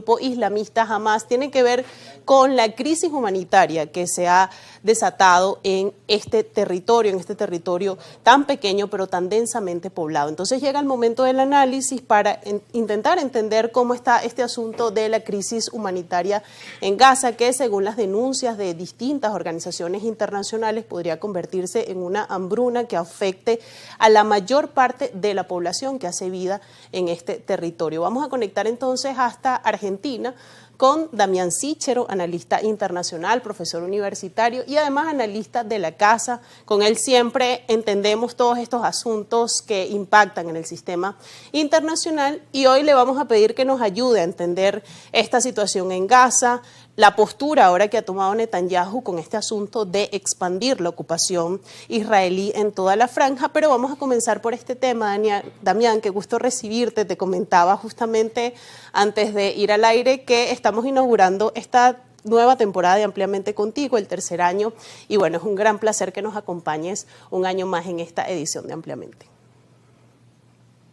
grupo islamista Hamas tiene que ver con la crisis humanitaria que se ha desatado en este territorio tan pequeño pero tan densamente poblado. Entonces llega el momento del análisis para intentar entender cómo está este asunto de la crisis humanitaria en Gaza, que según las denuncias de distintas organizaciones internacionales podría convertirse en una hambruna que afecte a la mayor parte de la población que hace vida en este territorio. Vamos a conectar entonces hasta Argentina con Damián Sichero, analista internacional, profesor universitario y además analista de la casa. Con él siempre entendemos todos estos asuntos que impactan en el sistema internacional y hoy le vamos a pedir que nos ayude a entender esta situación en Gaza, la postura ahora que ha tomado Netanyahu con este asunto de expandir la ocupación israelí en toda la franja, pero vamos a comenzar por este tema, Damián, qué gusto recibirte. Te comentaba justamente antes de ir al aire que estamos inaugurando esta nueva temporada de Ampliamente Contigo, el tercer año, y bueno, es un gran placer que nos acompañes un año más en esta edición de Ampliamente.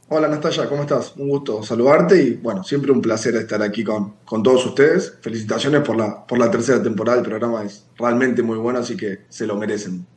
Hola Natalia, ¿cómo estás? Un gusto saludarte y bueno, siempre un placer estar aquí con todos ustedes. Felicitaciones por la tercera temporada, el programa es realmente muy bueno, así que se lo merecen.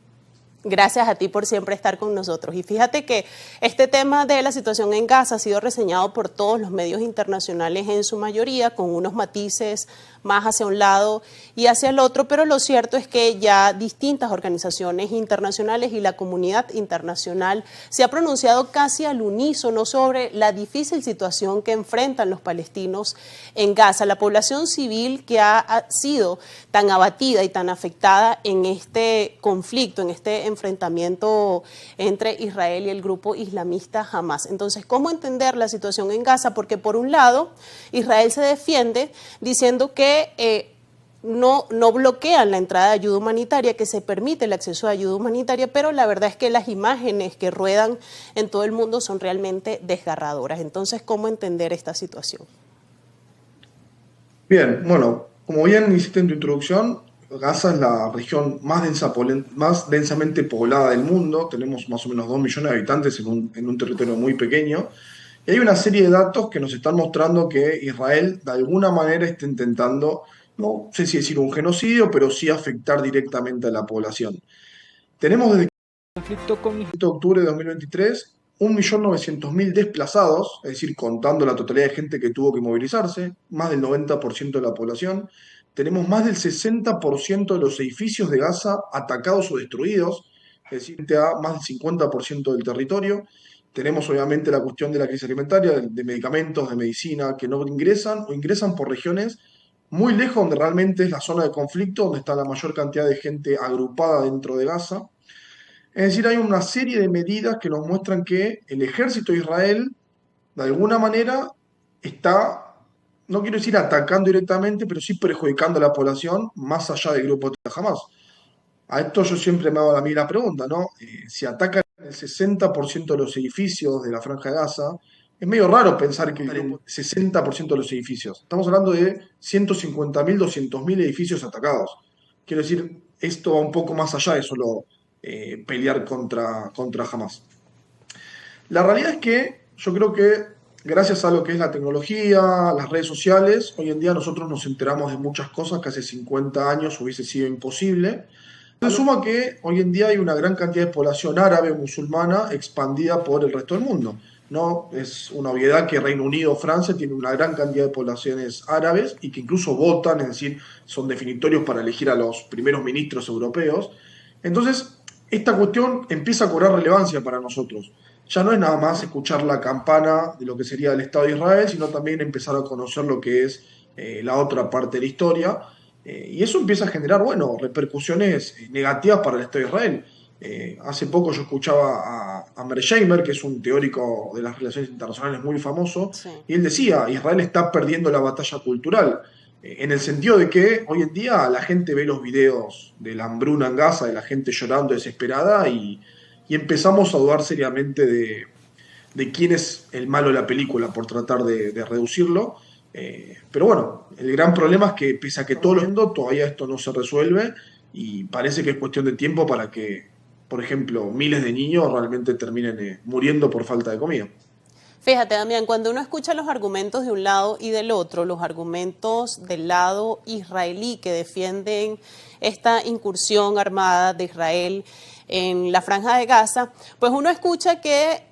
Gracias a ti por siempre estar con nosotros. Y fíjate que este tema de la situación en Gaza ha sido reseñado por todos los medios internacionales en su mayoría, con unos matices más hacia un lado y hacia el otro, pero lo cierto es que ya distintas organizaciones internacionales y la comunidad internacional se ha pronunciado casi al unísono sobre la difícil situación que enfrentan los palestinos en Gaza, la población civil que ha sido tan abatida y tan afectada en este conflicto, en este enfrentamiento entre Israel y el grupo islamista Hamas. Entonces, ¿cómo entender la situación en Gaza? Porque por un lado, Israel se defiende diciendo que no bloquean la entrada de ayuda humanitaria, que se permite el acceso a ayuda humanitaria, pero la verdad es que las imágenes que ruedan en todo el mundo son realmente desgarradoras. Entonces, ¿cómo entender esta situación? Bien, bueno, como bien hiciste en tu introducción, Gaza es la región más densamente poblada del mundo. Tenemos más o menos 2 millones de habitantes en un territorio muy pequeño. Y hay una serie de datos que nos están mostrando que Israel de alguna manera está intentando, no sé si decir un genocidio, pero sí afectar directamente a la población. Tenemos desde el conflicto con Israel de octubre de 2023 1.900.000 desplazados, es decir, contando la totalidad de gente que tuvo que movilizarse, más del 90% de la población. Tenemos más del 60% de los edificios de Gaza atacados o destruidos, es decir, a más del 50% del territorio. Tenemos obviamente la cuestión de la crisis alimentaria, de medicamentos, de medicina, que no ingresan o ingresan por regiones muy lejos donde realmente es la zona de conflicto, donde está la mayor cantidad de gente agrupada dentro de Gaza. Es decir, hay una serie de medidas que nos muestran que el ejército de Israel, de alguna manera, está, no quiero decir atacando directamente, pero sí perjudicando a la población más allá del grupo de Hamas. A esto yo siempre me hago a mí la pregunta, ¿no? Si atacan el 60% de los edificios de la Franja de Gaza, es medio raro pensar que el 60% de los edificios. Estamos hablando de 150.000, 200.000 edificios atacados. Quiero decir, esto va un poco más allá de solo pelear contra Hamas. La realidad es que yo creo que gracias a lo que es la tecnología, las redes sociales, hoy en día nosotros nos enteramos de muchas cosas que hace 50 años hubiese sido imposible. Se suma que hoy en día hay una gran cantidad de población árabe o musulmana expandida por el resto del mundo. No es una obviedad que Reino Unido o Francia tienen una gran cantidad de poblaciones árabes y que incluso votan, es decir, son definitorios para elegir a los primeros ministros europeos. Entonces, esta cuestión empieza a cobrar relevancia para nosotros. Ya no es nada más escuchar la campana de lo que sería el Estado de Israel, sino también empezar a conocer lo que es la otra parte de la historia. Y eso empieza a generar, bueno, repercusiones negativas para el Estado de Israel. Hace poco yo escuchaba a Mearsheimer, que es un teórico de las relaciones internacionales muy famoso, Sí. y él decía, Israel está perdiendo la batalla cultural, en el sentido de que hoy en día la gente ve los videos de la hambruna en Gaza, de la gente llorando desesperada, y empezamos a dudar seriamente de quién es el malo de la película por tratar de reducirlo. Pero bueno, el gran problema es que pese a que todo lo viendo, todavía esto no se resuelve y parece que es cuestión de tiempo para que, por ejemplo, miles de niños realmente terminen muriendo por falta de comida. Fíjate, Damián, cuando uno escucha los argumentos de un lado y del otro, los argumentos del lado israelí que defienden esta incursión armada de Israel en la Franja de Gaza, pues uno escucha que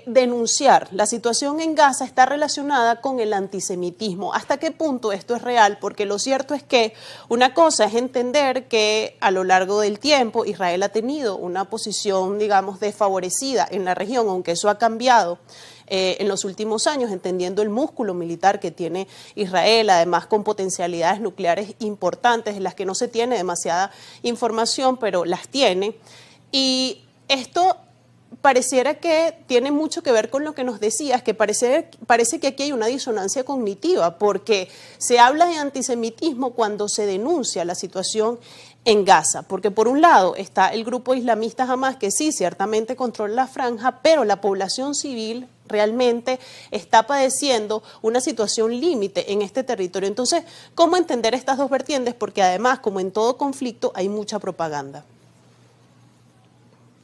denunciar la situación en Gaza está relacionada con el antisemitismo. ¿Hasta qué punto esto es real? Porque lo cierto es que una cosa es entender que a lo largo del tiempo Israel ha tenido una posición, digamos, desfavorecida en la región, aunque eso ha cambiado en los últimos años, entendiendo el músculo militar que tiene Israel, además con potencialidades nucleares importantes, en las que no se tiene demasiada información, pero las tiene. Y esto pareciera que tiene mucho que ver con lo que nos decías, que parece que aquí hay una disonancia cognitiva, porque se habla de antisemitismo cuando se denuncia la situación en Gaza, porque por un lado está el grupo islamista Hamas, que sí, ciertamente controla la franja, pero la población civil realmente está padeciendo una situación límite en este territorio. Entonces, ¿cómo entender estas dos vertientes? Porque además, como en todo conflicto, hay mucha propaganda.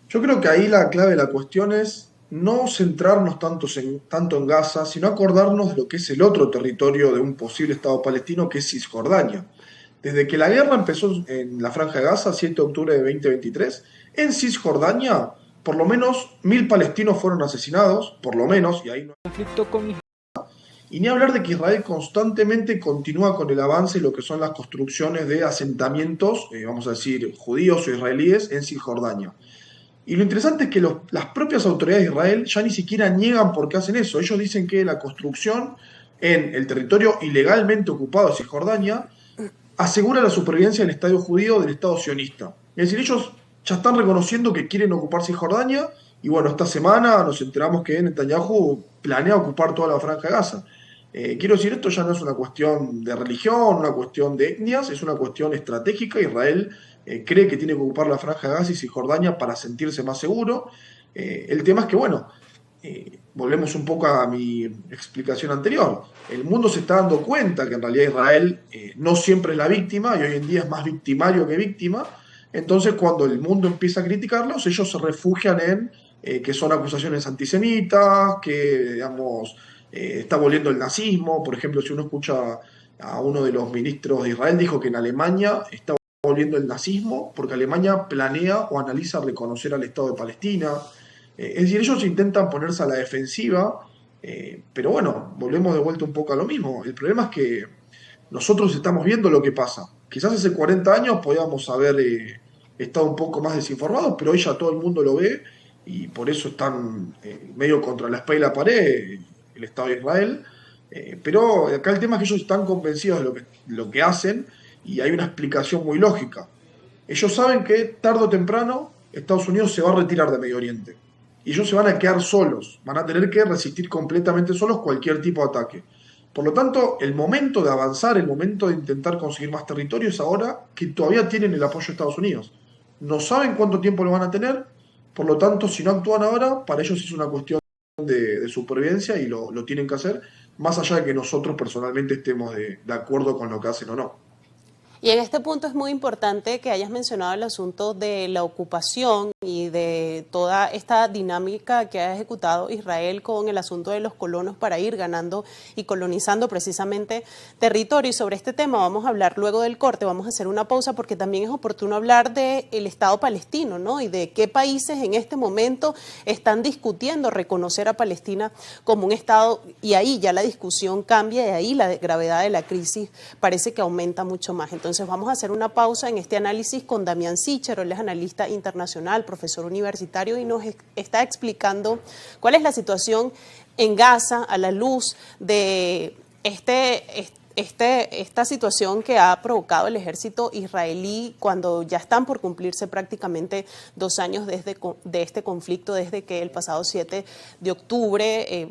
Yo creo que ahí la clave de la cuestión es no centrarnos tanto en Gaza, sino acordarnos de lo que es el otro territorio de un posible Estado palestino, que es Cisjordania. Desde que la guerra empezó en la Franja de Gaza, 7 de octubre de 2023, en Cisjordania, por lo menos 1000 palestinos fueron asesinados, por lo menos, y ahí no hay conflicto con. Y ni hablar de que Israel constantemente continúa con el avance de lo que son las construcciones de asentamientos, vamos a decir, judíos o israelíes en Cisjordania. Y lo interesante es que las propias autoridades de Israel ya ni siquiera niegan por qué hacen eso. Ellos dicen que la construcción en el territorio ilegalmente ocupado de Cisjordania asegura la supervivencia del Estado judío del Estado sionista. Es decir, ellos ya están reconociendo que quieren ocupar Cisjordania y bueno, esta semana nos enteramos que Netanyahu planea ocupar toda la Franja de Gaza. Quiero decir, esto ya no es una cuestión de religión, una cuestión de etnias, es una cuestión estratégica. Israel cree que tiene que ocupar la Franja de Gaza y Cisjordania para sentirse más seguro. El tema es que, bueno, volvemos un poco a mi explicación anterior. El mundo se está dando cuenta que en realidad Israel no siempre es la víctima y hoy en día es más victimario que víctima. Entonces, cuando el mundo empieza a criticarlos, ellos se refugian en que son acusaciones antisemitas, que, digamos, está volviendo el nazismo. Por ejemplo, si uno escucha a uno de los ministros de Israel, dijo que en Alemania está volviendo el nazismo porque Alemania planea o analiza reconocer al Estado de Palestina. Es decir, ellos intentan ponerse a la defensiva, pero bueno, volvemos de vuelta un poco a lo mismo. El problema es que nosotros estamos viendo lo que pasa. Quizás hace 40 años podíamos haber estado un poco más desinformados, pero hoy ya todo el mundo lo ve y por eso están medio contra la espalda y la pared el Estado de Israel. Pero acá el tema es que ellos están convencidos de lo que hacen y hay una explicación muy lógica. Ellos saben que tarde o temprano Estados Unidos se va a retirar de Medio Oriente y ellos se van a quedar solos, van a tener que resistir completamente solos cualquier tipo de ataque. Por lo tanto, el momento de avanzar, el momento de intentar conseguir más territorio es ahora que todavía tienen el apoyo de Estados Unidos. No saben cuánto tiempo lo van a tener, por lo tanto, si no actúan ahora, para ellos es una cuestión de supervivencia y lo tienen que hacer, más allá de que nosotros personalmente estemos de acuerdo con lo que hacen o no. Y en este punto es muy importante que hayas mencionado el asunto de la ocupación y de toda esta dinámica que ha ejecutado Israel con el asunto de los colonos para ir ganando y colonizando precisamente territorio. Y sobre este tema vamos a hablar luego del corte, vamos a hacer una pausa porque también es oportuno hablar del Estado palestino, ¿no? Y de qué países en este momento están discutiendo reconocer a Palestina como un Estado, y ahí ya la discusión cambia y ahí la gravedad de la crisis parece que aumenta mucho más. Entonces vamos a hacer una pausa en este análisis con Damián Sichero. Él es analista internacional, profesor universitario y nos está explicando cuál es la situación en Gaza a la luz de esta situación que ha provocado el ejército israelí cuando ya están por cumplirse prácticamente 2 años de este conflicto, desde que el pasado 7 de octubre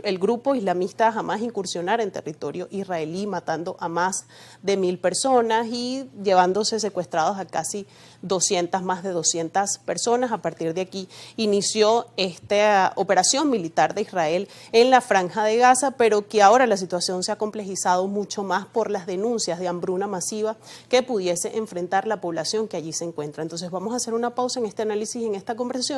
el grupo islamista Hamas incursionara en territorio israelí, matando a más de 1000 personas y llevándose secuestrados a casi más de 200 personas. A partir de aquí inició esta operación militar de Israel en la Franja de Gaza, pero que ahora la situación se ha complejizado mucho más por las denuncias de hambruna masiva que pudiese enfrentar la población que allí se encuentra. Entonces vamos a hacer una pausa en este análisis, en esta conversación.